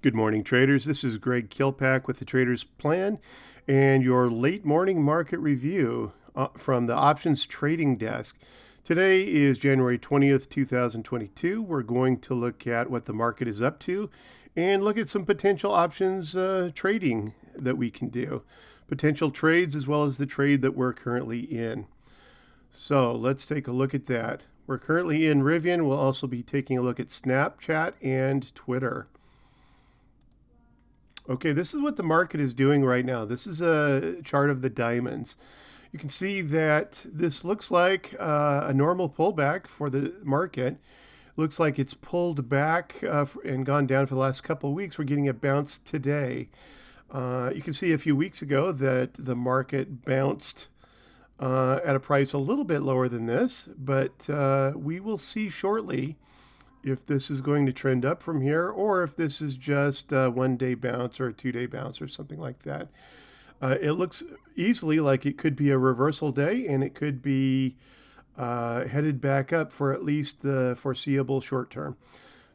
Good morning, traders. This is Greg Kilpack with the Trader's Plan and your late morning market review from the Options Trading Desk. Today is January 20th, 2022. We're going to look at what the market is up to and look at some potential options trading that we can do. Potential trades as well as the trade that we're currently in. So let's take a look at that. We're currently in Rivian. We'll also be taking a look at Snapchat and Twitter. Okay, this is what the market is doing right now. This is a chart of the diamonds. You can see that this looks like a normal pullback for the market. Looks like it's pulled back and gone down for the last couple of weeks. We're getting a bounce today. You can see a few weeks ago that the market bounced at a price a little bit lower than this, but we will see shortly if this is going to trend up from here or if this is just a one-day bounce or a two-day bounce or something like that. It looks easily like it could be a reversal day, and it could be headed back up for at least the foreseeable short term.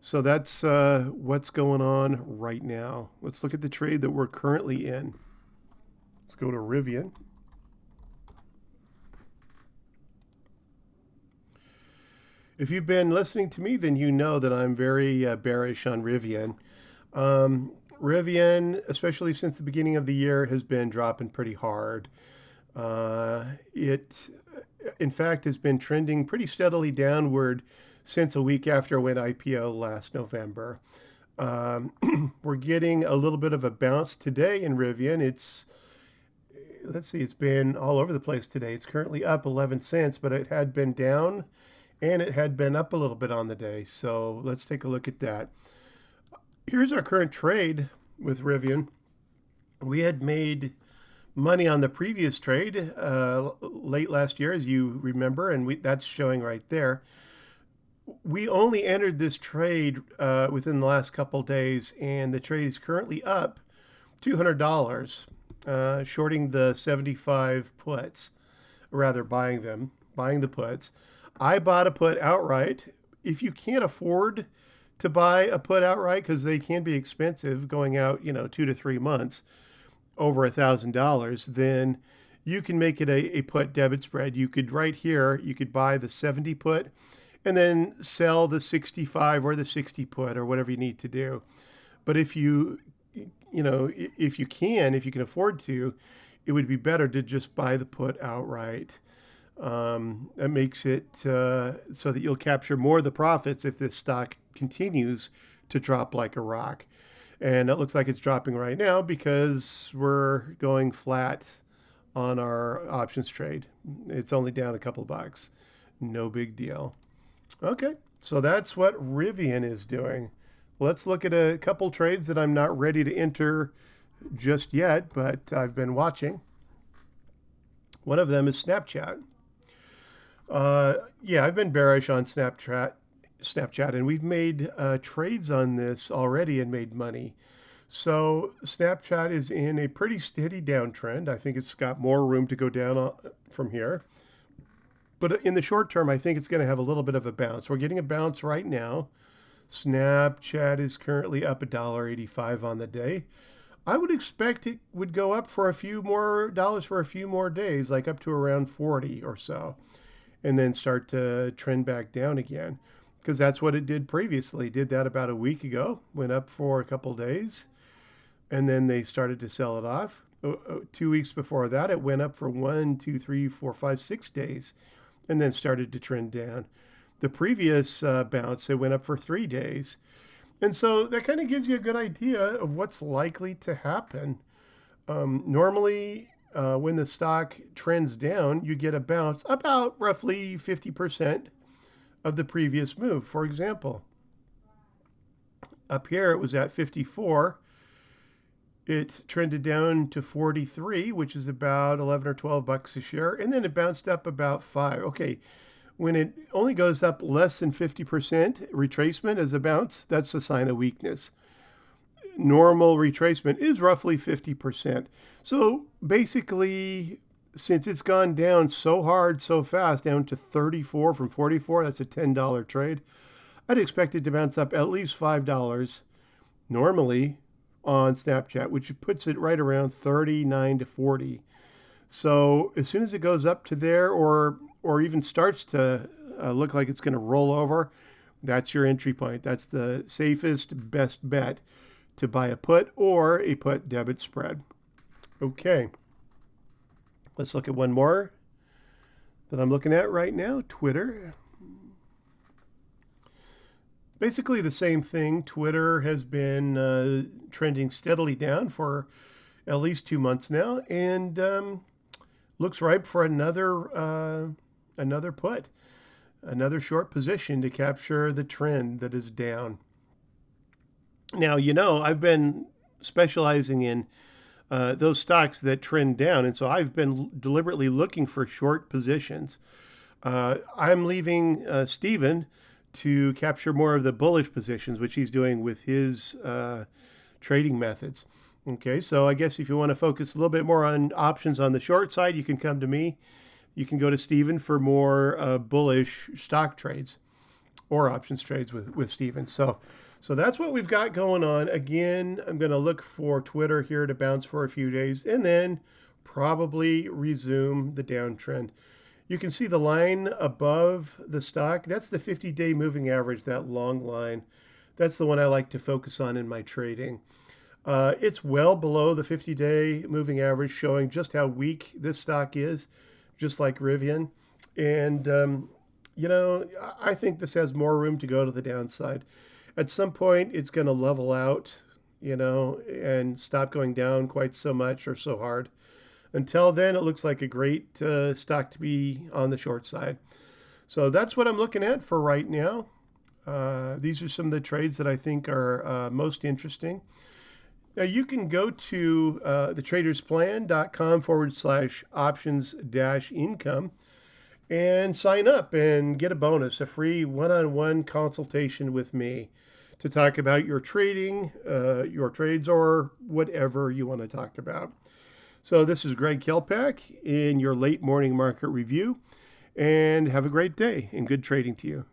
So that's what's going on right now. Let's look at the trade that we're currently in. Let's go to Rivian. If you've been listening to me, then you know that I'm very bearish on Rivian. Rivian, especially since the beginning of the year, has been dropping pretty hard. It, in fact, has been trending pretty steadily downward since a week after it went IPO last November. We're getting a little bit of a bounce today in Rivian. It's been all over the place today. It's currently up 11 cents, but it had been down and it had been up a little bit on the day. So let's take a look at that. Here's our current trade with Rivian. We had made money on the previous trade late last year, as you remember, and that's showing right there. We only entered this trade within the last couple days, and the trade is currently up $200, shorting the 75 puts, rather buying the puts. I bought a put outright. If you can't afford to buy a put outright, because they can be expensive going out, 2 to 3 months, over $1,000, then you can make it a put debit spread. You could right here, you could buy the 70 put and then sell the 65 or the 60 put or whatever you need to do. But if you can afford to, it would be better to just buy the put outright. That makes it so that you'll capture more of the profits if this stock continues to drop like a rock. And it looks like it's dropping right now because we're going flat on our options trade. It's only down a couple bucks. No big deal. Okay, so that's what Rivian is doing. Let's look at a couple trades that I'm not ready to enter just yet, but I've been watching. One of them is Snapchat. I've been bearish on Snapchat, and we've made trades on this already and made money. So Snapchat is in a pretty steady downtrend. I think it's got more room to go down from here. But in the short term, I think it's going to have a little bit of a bounce. We're getting a bounce right now. Snapchat is currently up $1.85 on the day. I would expect it would go up for a few more dollars for a few more days, like up to around 40 or so, and then start to trend back down again, because that's what it did previously. It did that about a week ago, went up for a couple days, and then they started to sell it off. 2 weeks before that, it went up for 1, 2, 3, 4, 5, 6 days, and then started to trend down. The previous bounce, it went up for 3 days. And so that kind of gives you a good idea of what's likely to happen. Normally, when the stock trends down, you get a bounce about roughly 50% of the previous move. For example, up here it was at 54. It trended down to 43, which is about 11 or 12 bucks a share, and then it bounced up about 5. Okay, when it only goes up less than 50% retracement as a bounce, that's a sign of weakness. Normal retracement is roughly 50%. So basically, since it's gone down so hard, so fast, down to 34 from 44, that's a $10 trade, I'd expect it to bounce up at least $5 normally on Snapchat, which puts it right around 39 to 40. So as soon as it goes up to there, or even starts to look like it's going to roll over, that's your entry point. That's the safest, best bet to buy a put or a put debit spread. Okay, let's look at one more that I'm looking at right now, Twitter. Basically the same thing. Twitter has been trending steadily down for at least 2 months now, and looks ripe for another put, another short position to capture the trend that is down. Now, I've been specializing in those stocks that trend down, and so I've been deliberately looking for short positions. I'm leaving Steven to capture more of the bullish positions, which he's doing with his trading methods. Okay, so I guess if you want to focus a little bit more on options on the short side, you can come to me. You can go to Steven for more bullish stock trades or options trades with Steven. So that's what we've got going on. Again, I'm going to look for Twitter here to bounce for a few days and then probably resume the downtrend. You can see the line above the stock. That's the 50-day moving average, that long line. That's the one I like to focus on in my trading. It's well below the 50-day moving average, showing just how weak this stock is, just like Rivian. And, I think this has more room to go to the downside. At some point, it's going to level out, and stop going down quite so much or so hard. Until then, it looks like a great stock to be on the short side. So that's what I'm looking at for right now. These are some of the trades that I think are most interesting. Now, you can go to thetradersplan.com/options-income and sign up and get a bonus, a free one-on-one consultation with me to talk about your trading, your trades, or whatever you want to talk about. So this is Greg Kelpak in your late morning market review, and have a great day and good trading to you.